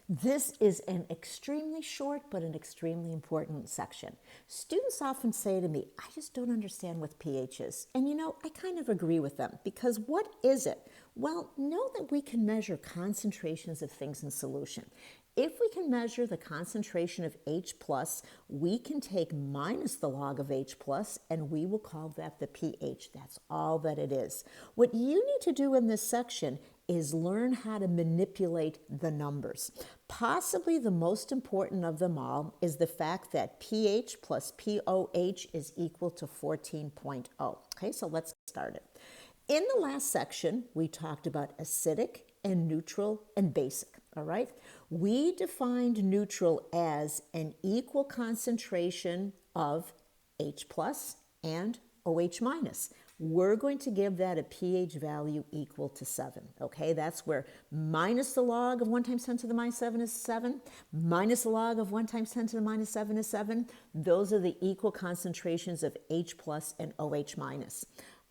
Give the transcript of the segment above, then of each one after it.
This is an extremely short but an extremely important section. Students often say to me, I just don't understand what pH is. And you know, I kind of agree with them because what is it? Well, know that we can measure concentrations of things in solution. If we can measure the concentration of H+, we can take minus the log of H+, and we will call that the pH. That's all that it is. What you need to do in this section is learn how to manipulate the numbers. Possibly the most important of them all is the fact that pH plus pOH is equal to 14.0. Okay, so let's start it. In the last section, we talked about acidic and neutral and basic, all right? We defined neutral as an equal concentration of H plus and OH minus. We're going to give that a pH value equal to 7, okay? That's where minus the log of 1 times 10 to the minus 7 is 7, minus the log of 1 times 10 to the minus 7 is 7. Those are the equal concentrations of H plus and OH minus.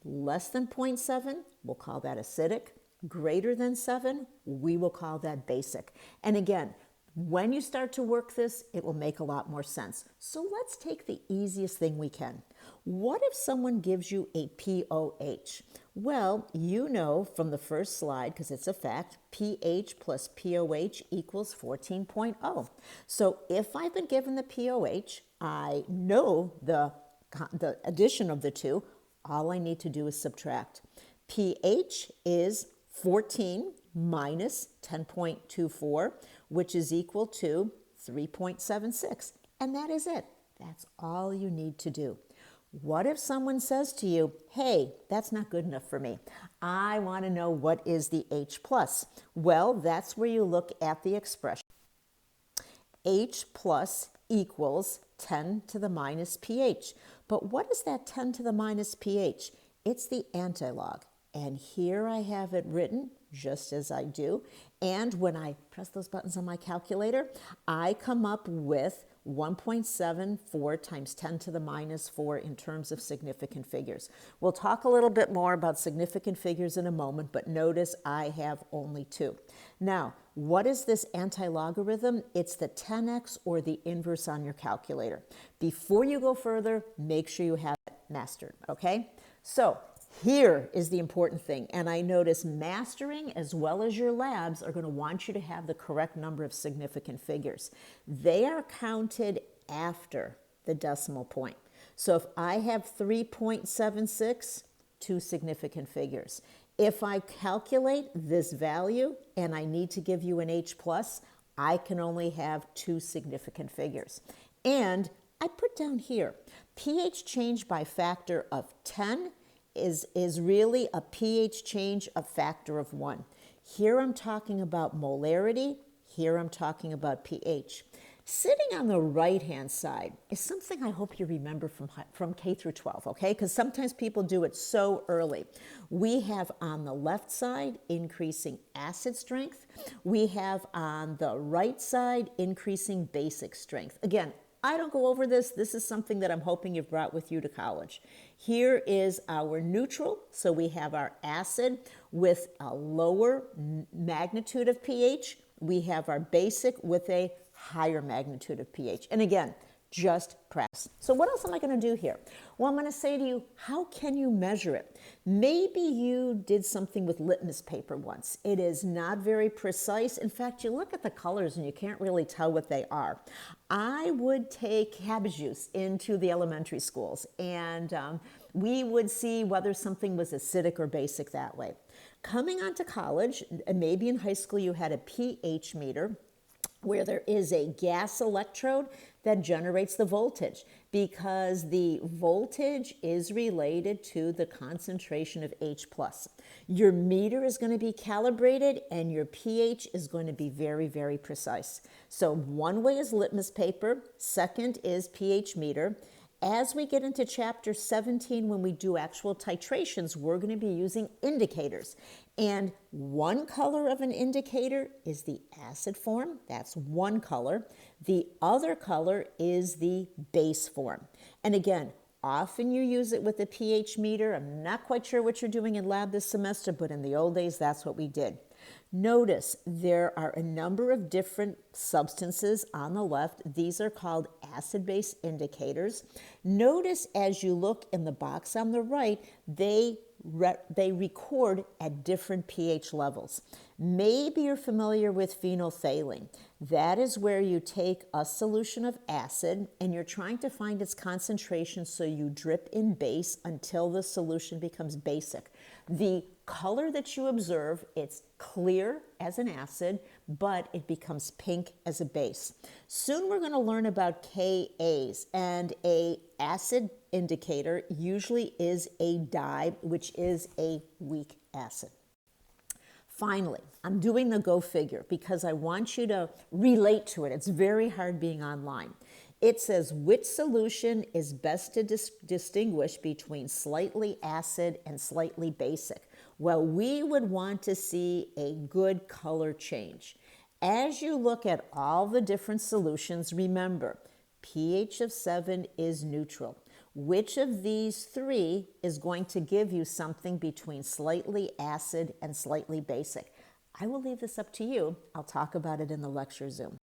Less than 0.7, we'll call that acidic. Greater than 7, we will call that basic. And again, when you start to work this, it will make a lot more sense. So let's take the easiest thing we can. What if someone gives you a pOH? Well, you know from the first slide, because it's a fact, pH plus pOH equals 14.0. So if I've been given the pOH, I know the addition of the two. All I need to do is subtract. pH is 14 minus 10.24, which is equal to 3.76. And that is it. That's all you need to do. What if someone says to you, hey, that's not good enough for me. I want to know what is the H plus. Well, that's where you look at the expression. H plus equals 10 to the minus pH. But what is that 10 to the minus pH? It's the antilog. And here I have it written just as I do. And when I press those buttons on my calculator, I come up with 1.74 times 10 to the minus 4 in terms of significant figures. We'll talk a little bit more about significant figures in a moment, but notice I have only 2. Now, what is this anti-logarithm? It's the 10x or the inverse on your calculator. Before you go further, make sure you have it mastered, okay? So here is the important thing, and I notice mastering as well as your labs are going to want you to have the correct number of significant figures. They are counted after the decimal point. So if I have 3.76, 2 significant figures. If I calculate this value and I need to give you an H plus, I can only have 2 significant figures. And I put down here, pH change by factor of 10 is really a pH change a factor of 1. Here I'm talking about molarity, here I'm talking about pH. Sitting on the right-hand side is something I hope you remember from K through 12, okay? Because sometimes people do it so early. We have on the left side increasing acid strength. We have on the right side increasing basic strength. Again, I don't go over this. This is something that I'm hoping you've brought with you to college. Here is our neutral. So we have our acid with a lower magnitude of pH. We have our basic with a higher magnitude of pH. And again, just practice. So what else am I going to do here? Well, I'm going to say to you, how can you measure it? Maybe you did something with litmus paper once. It is not very precise. In fact, you look at the colors and you can't really tell what they are. I would take cabbage juice into the elementary schools and we would see whether something was acidic or basic that way. Coming on to college, maybe in high school you had a pH meter where there is a gas electrode that generates the voltage because the voltage is related to the concentration of H+. Your meter is going to be calibrated and your pH is going to be very, very precise. So one way is litmus paper, second is pH meter. As we get into chapter 17, when we do actual titrations, we're going to be using indicators. And one color of an indicator is the acid form. That's one color. The other color is the base form. And again, often you use it with a pH meter. I'm not quite sure what you're doing in lab this semester, but in the old days, that's what we did. Notice there are a number of different substances on the left. These are called acid-base indicators. Notice as you look in the box on the right, they record at different pH levels. Maybe you're familiar with phenolphthalein. That is where you take a solution of acid and you're trying to find its concentration, so you drip in base until the solution becomes basic. The color that you observe, it's clear as an acid, but it becomes pink as a base. Soon we're going to learn about Kas, and a acid indicator usually is a dye, which is a weak acid. Finally, I'm doing the go figure because I want you to relate to it. It's very hard being online. It says, which solution is best to distinguish between slightly acid and slightly basic? Well, we would want to see a good color change. As you look at all the different solutions, remember, pH of 7 is neutral. Which of these three is going to give you something between slightly acid and slightly basic? I will leave this up to you. I'll talk about it in the lecture Zoom.